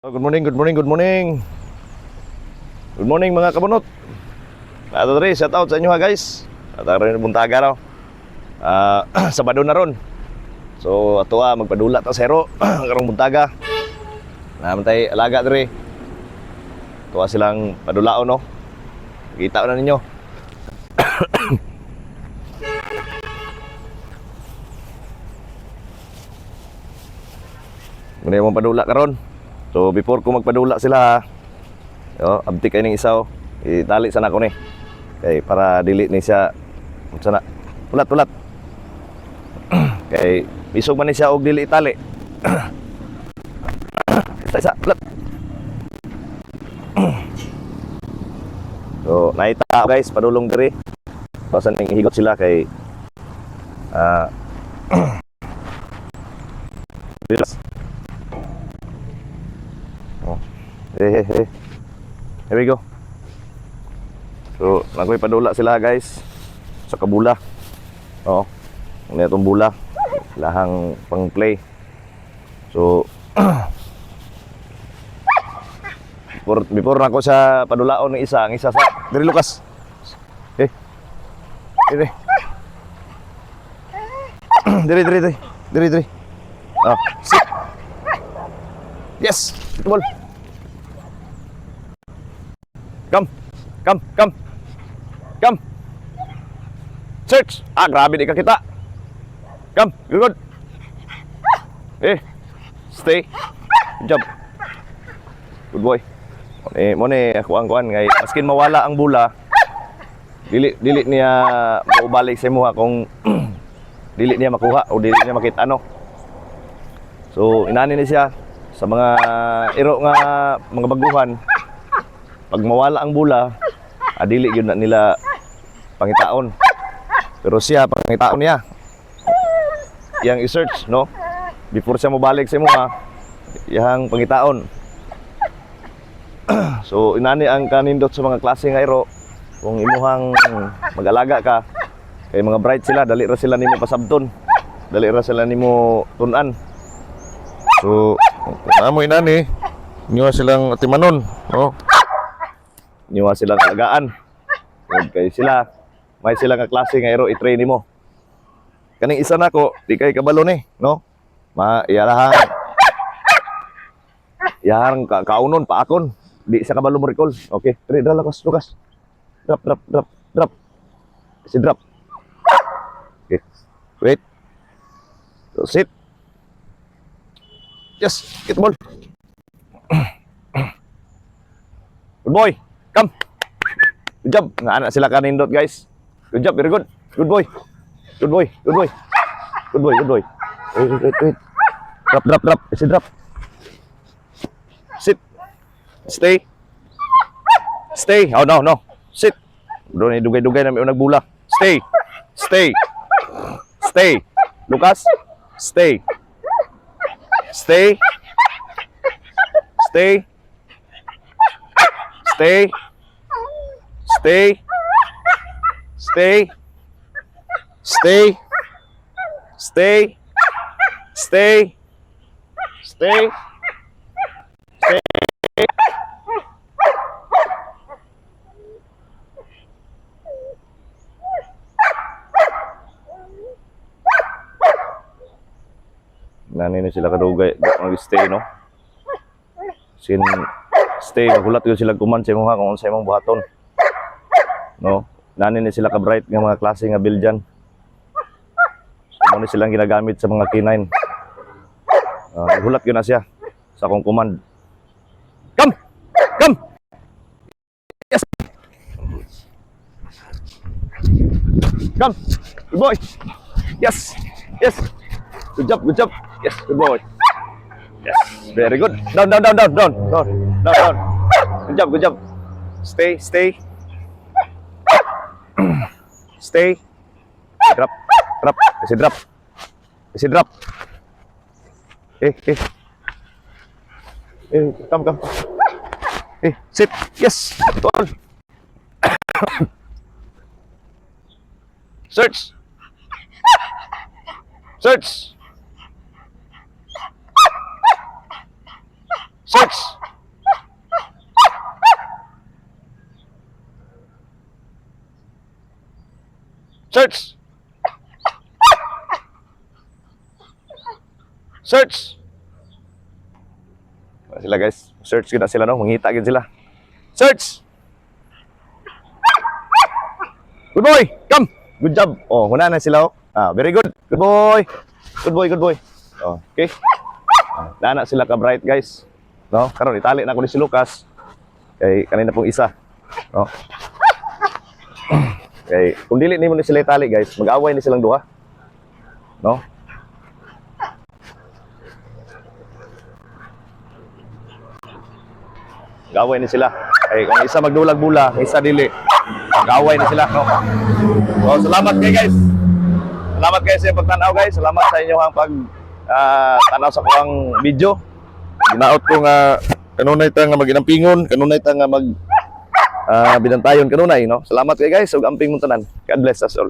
Good morning, good morning, good morning. Good morning mga kabunot. Ato rin, shout out sa inyo ha guys. Ato rin buntaga raw. Sabado na ron. So ato magpadula ta sero karong buntaga. Naman tay alaga diri. Tuwa silang padulaon no. Kita na ninyo. Muna mo padula karon. So before ko magpadula sila, abti kayo ng isaw, itali sana ko ni. Kay para dili ni siya sana ulat. Kay bisog man ni siya og dili itali. Isa ulat. So naita guys, padulong diri. Basan ning higot sila kay Here we go. So, nagoy padula sila guys sa kabula. Oo. Ano itong bula? Lahang pang play. So, before nako sa padulaon ng isa, ang isa sa diri Lucas. Diri. Diri. Oh, sit. Yes, football. Come. Search. Grabe di ka kita. Come, good. Stay. Good job. Good boy. Mo ni ako ang kuan ngay maskin mawala ang bula. Dili niya maubalik sa imuha kung dili niya makuha o dili niya makita ano. So inani ni siya sa mga iro nga mga baguhan. Pag mawala ang bula, dili yun na nila pangitaon. Pero siya, pangitaon niya. Yang i-search, no? Before siya mabalik sa imuha, yang pangitaon. So, inani ang kanindot sa mga klase nga iro. Kung imuhang mag-alaga ka, kay mga bright sila, dali ra sila nimo pasabton. Dali ra sila nimo tunan. So, kung amo inani, niwa silang timanon, no? Niwa silang alagaan. Okay sila. May sila nga klase nga iro i-train nimo. Kaning isa nako, di kay kabalo ni, no? Yarang kaunon paakon. Di sa kabalo mo recall. Okay, three Lucas. Drop. Si drop. Okay. Wait. So, sit. Yes, get the ball. Good boy. Come. Good job. Nga anak sila kanindot guys. Good job, very good. Good boy. Wait. Drop. Drop. Sit. Stay. Oh no. Sit. Doon ay dugay-dugay na may nagbula. Stay. Lucas. Stay. Nani na sila kadugay, mag-stay no. Stay, magulat yun sila kuman sa imong kung sa imong buhaton. No, nani ni sila ka bright nga mga klase nga Belgian. So mo ni silang ginagamit sa mga K9. Nagulat yun na siya sa akong command. Come. Yes. Come. Good boy. Yes. Good job. Yes, good boy. Yes, very good. Down. Good job. Stay. Drop. Kasi drop. Come. Sit. Yes. Tol. Search. Search! Search! Search! Wala sila guys. Search gina sila no. Mangita gid sila. Search! Good boy! Come! Good job. Oh, huna na sila oh. Ah, very good. Good boy. Good boy, good boy. Oh, okay. Dana sila ka bright guys. No? Karon itali na ko ni si Lucas. Kay kanina pong isa. No? Kay kung dili nimo ni sila itali guys, mag-away ni silang duha. No? Mag-away ni sila. Kay kung isa magdulag-bula, isa dili. Mag-away ni sila, no? So, salamat kayo guys. Salamat kayo sa inyong pagtanaw guys. Salamat sa inyong pag tanaw sa kuwang video. Ginaot ko nga kanunay ta nga maginampingon, kanunay ta nga mag binantayon kanunay, no? Salamat kayo guys. Ug amping mo tanan. God bless us all.